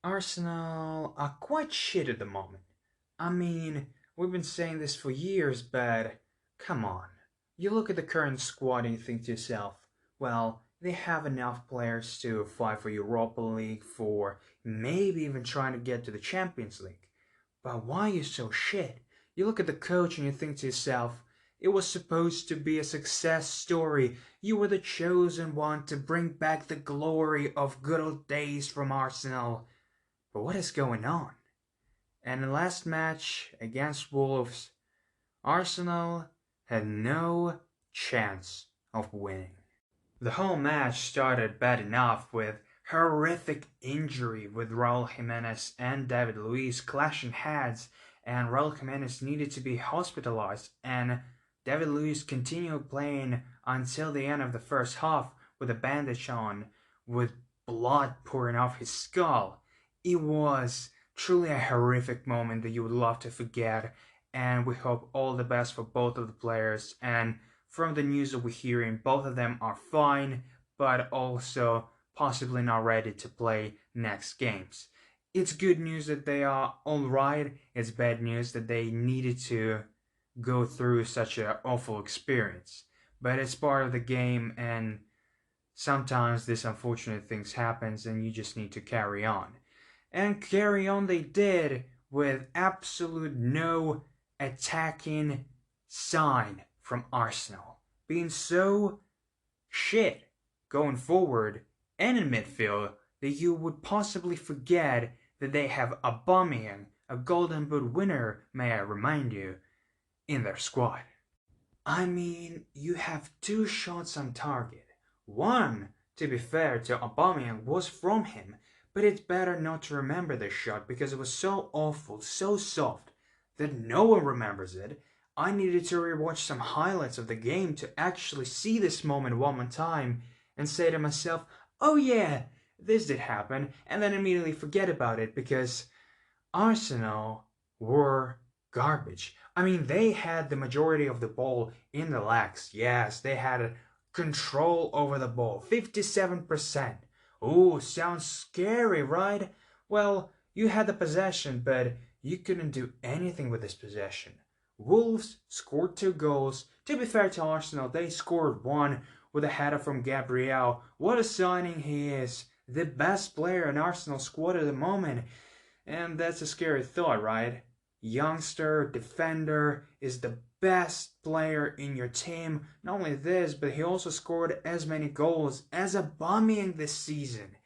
Arsenal are quite shit at the moment. I mean, we've been saying this for years, but come on. You look at the current squad and you think to yourself, well, they have enough players to fight for Europa League, for maybe even trying to get to the Champions League. But why are you so shit? You look at the coach and you think to yourself, it was supposed to be a success story. You were the chosen one to bring back the glory of good old days from Arsenal. But what is going on? And the last match against Wolves, Arsenal had no chance of winning. The whole match started bad enough with horrific injury with Raul Jimenez and David Luiz clashing heads, and Raul Jimenez needed to be hospitalized, and David Luiz continued playing until the end of the first half with a bandage on, with blood pouring off his skull. It was truly a horrific moment that you would love to forget, and we hope all the best for both of the players. And from the news that we're hearing, both of them are fine, but also possibly not ready to play next games. It's good news that they are alright, it's bad news that they needed to go through such an awful experience. But it's part of the game, and sometimes this unfortunate things happens and you just need to carry on. And carry on they did with absolute no attacking sign from Arsenal. Being so shit going forward and in midfield that you would possibly forget that they have Aubameyang, a Golden Boot winner, may I remind you, in their squad. I mean, you have two shots on target. One, to be fair to Aubameyang, was from him, but it's better not to remember this shot because it was so awful, so soft, that no one remembers it. I needed to rewatch some highlights of the game to actually see this moment one more time and say to myself, oh yeah, this did happen, and then immediately forget about it because Arsenal were garbage. I mean, they had the majority of the ball in the legs. Yes, they had control over the ball, 57%. Ooh, sounds scary, right? Well, you had the possession, but you couldn't do anything with this possession. Wolves scored 2 goals. To be fair to Arsenal, they scored one with a header from Gabriel. What a signing he is. The best player in Arsenal's squad at the moment. And that's a scary thought, right? Youngster, defender, is the best player in your team. Not only this, but he also scored as many goals as Aubameyang this season.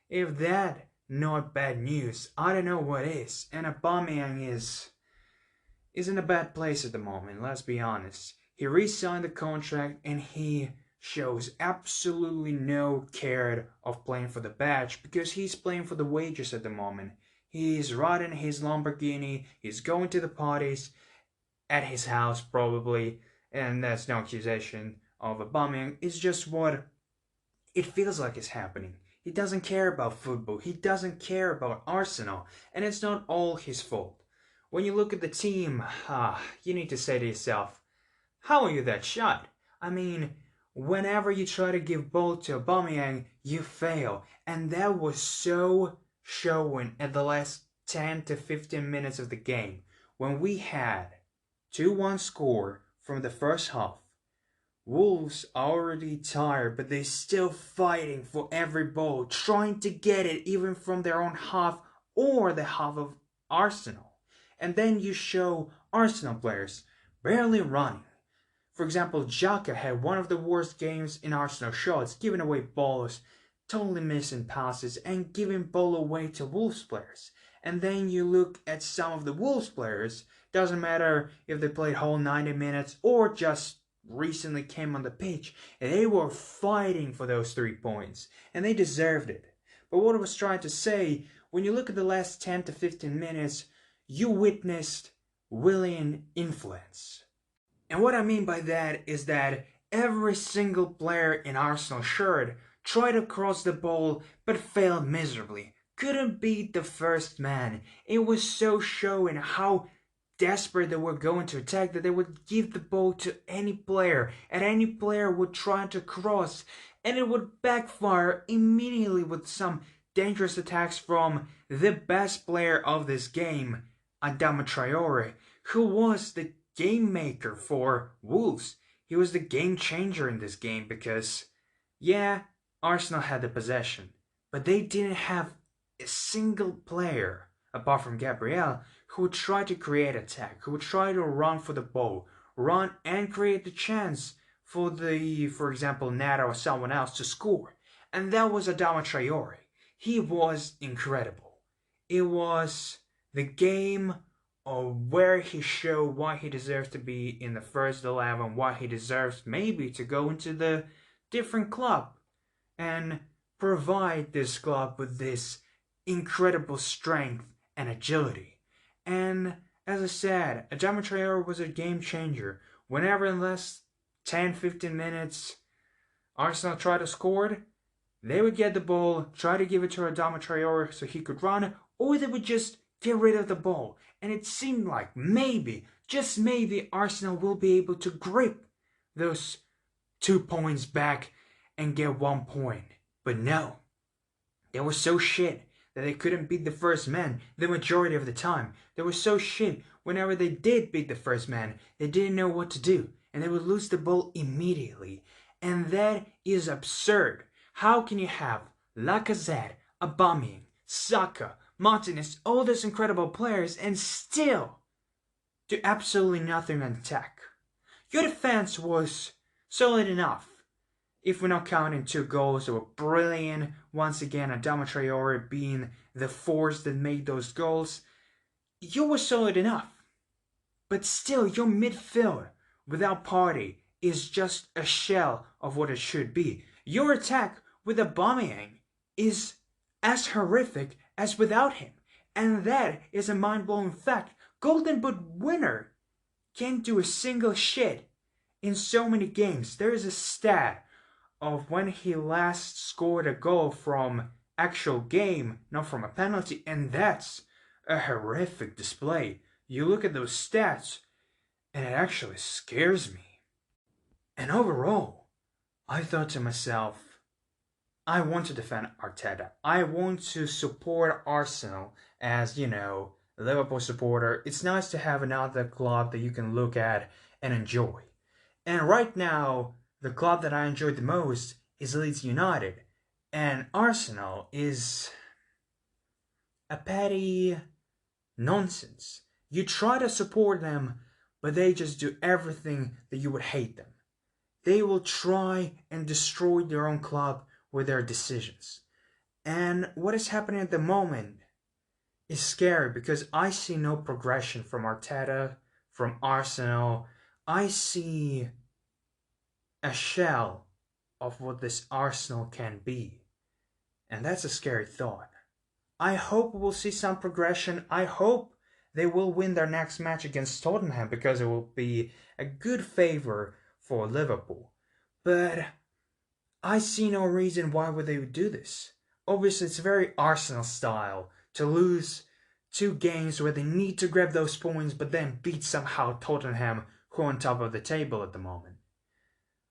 If that not bad news, I don't know what is. And Aubameyang is in a bad place at the moment, let's be honest. He re-signed the contract and he shows absolutely no care of playing for the badge because he's playing for the wages at the moment. He's riding his Lamborghini, he's going to the parties at his house probably, and that's no accusation of Aubameyang. It's just what it feels like is happening. He doesn't care about football, he doesn't care about Arsenal, and it's not all his fault. When you look at the team, you need to say to yourself, how are you that shot? I mean, whenever you try to give ball to Aubameyang, you fail, and that was so showing at the last 10 to 15 minutes of the game when we had 2-1 score from the first half. Wolves are already tired, but they're still fighting for every ball, trying to get it even from their own half or the half of Arsenal. And then you show Arsenal players barely running. For example, Xhaka had one of the worst games in Arsenal shots, giving away balls, totally missing passes, and giving ball away to Wolves players. And then you look at some of the Wolves players, doesn't matter if they played whole 90 minutes or just recently came on the pitch, they were fighting for those 3 points, and they deserved it. But what I was trying to say, when you look at the last 10 to 15 minutes, you witnessed willing influence. And what I mean by that is that every single player in Arsenal shirt tried to cross the ball but failed miserably. Couldn't beat the first man. It was so showing how desperate they were going to attack that they would give the ball to any player, and any player would try to cross, and it would backfire immediately with some dangerous attacks from the best player of this game, Adama Traore, who was the game maker for Wolves. He was the game changer in this game because, yeah, Arsenal had the possession, but they didn't have a single player, apart from Gabriel, who would try to create attack, who would try to run for the ball, run and create the chance for for example, Nato or someone else to score. And that was Adama Traore. He was incredible. It was the game of where he showed why he deserves to be in the first 11, why he deserves maybe to go into the different club and provide this club with this incredible strength and agility. And as I said, Adama Traore was a game changer. Whenever in less 10-15 minutes Arsenal tried to score, they would get the ball, try to give it to Adama Traore so he could run, or they would just get rid of the ball. And it seemed like maybe, just maybe, Arsenal will be able to grip those 2 points back and get 1 point. But no, they were so shit that they couldn't beat the first man the majority of the time. They were so shit whenever they did beat the first man, they didn't know what to do. And they would lose the ball immediately. And that is absurd. How can you have Lacazette, Aubameyang, Saka, Martinez, all these incredible players and still do absolutely nothing on attack? Your defense was solid enough. If we're not counting 2 goals that were brilliant, once again Adama Traore being the force that made those goals, you were solid enough. But still, your midfield without Partey is just a shell of what it should be. Your attack with Aubameyang is as horrific as without him. And that is a mind-blowing fact. Golden Boot winner can't do a single shit in so many games. There is a stat of when he last scored a goal from actual game, not from a penalty, and that's a horrific display. You look at those stats, and it actually scares me. And overall, I thought to myself, I want to defend Arteta. I want to support Arsenal as, a Liverpool supporter. It's nice to have another club that you can look at and enjoy. And right now, the club that I enjoy the most is Leeds United. And Arsenal is a petty nonsense. You try to support them, but they just do everything that you would hate them. They will try and destroy their own club with their decisions. And what is happening at the moment is scary because I see no progression from Arteta, from Arsenal. I see a shell of what this Arsenal can be. And that's a scary thought. I hope we'll see some progression. I hope they will win their next match against Tottenham because it will be a good favor for Liverpool. But I see no reason why would they do this. Obviously, it's very Arsenal style to lose 2 games where they need to grab those points but then beat somehow Tottenham, who are on top of the table at the moment.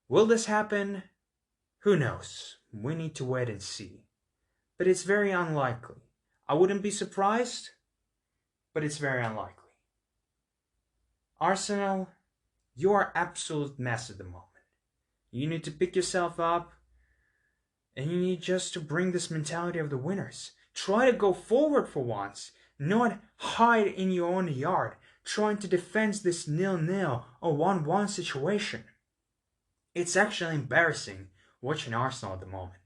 Will this happen? Who knows? We need to wait and see. But it's very unlikely. I wouldn't be surprised, but it's very unlikely. Arsenal, you are absolute mess at the moment. You need to pick yourself up, and you need just to bring this mentality of the winners. Try to go forward for once, not hide in your own yard, trying to defend this 0-0 or 1-1 situation. It's actually embarrassing watching Arsenal at the moment.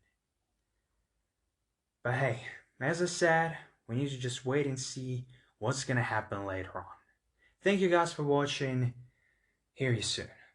But hey, as I said, we need to just wait and see what's going to happen later on. Thank you guys for watching. Hear you soon.